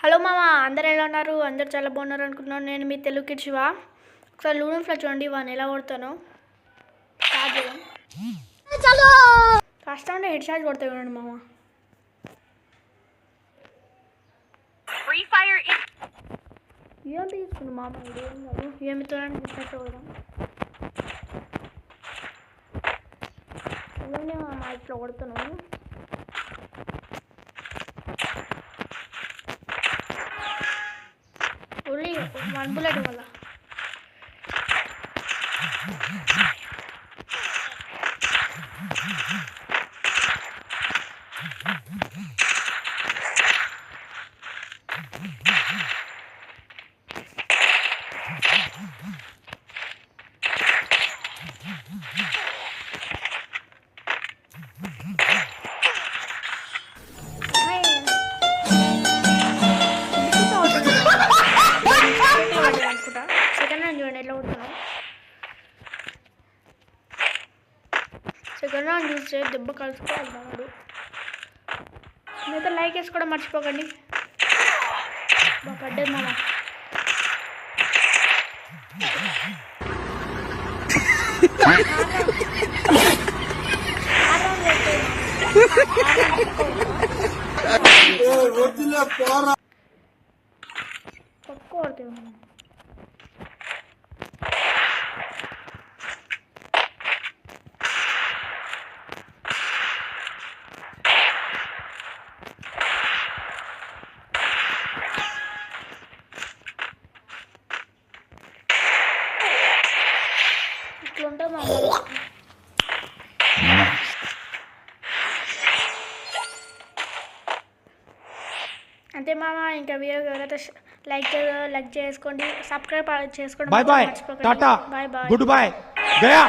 Hello మామ, అందరు ఎలా ఉన్నారు? అందరు చాలా బాగున్నారు అనుకుంటున్నాను. నేను మీ తెలుగు కిడ్ శివ. ఒకసారి లూడో ఫ్లో చూడండి, వాడిని ఎలా కొడతాను. ఫస్ట్ అంటే హెడ్ షాట్ కొడతా చూడండి మామ. ఏం తీసుకున్నా మామ, ఇది ఏం కాదు. ఏమితో చూద్దాం. చూడండి మామ, ఇట్లా కొడుతున్నాను. ఓన్లీ 1 బుల్లెట్ వల్ల సెకండ్ రౌండ్ చూడండి ఎట్లా కొడుతున్నాం. సెకండ్ రౌండ్ చూస్తే దెబ్బ కలుసుకోవాలి బాగుడు. మీతో లైక్ వేసుకోవడం మర్చిపోకండి. బాగా పడ్డది మామ. ఇట్లుంటే మామ అంతే మామ. ఇంకా వీడియో ఎవరైతే లైక్ చేసుకోండి, సబ్స్క్రైబ్ చేసుకోండి. Bye bye, tata, bye bye, goodbye, Gaya.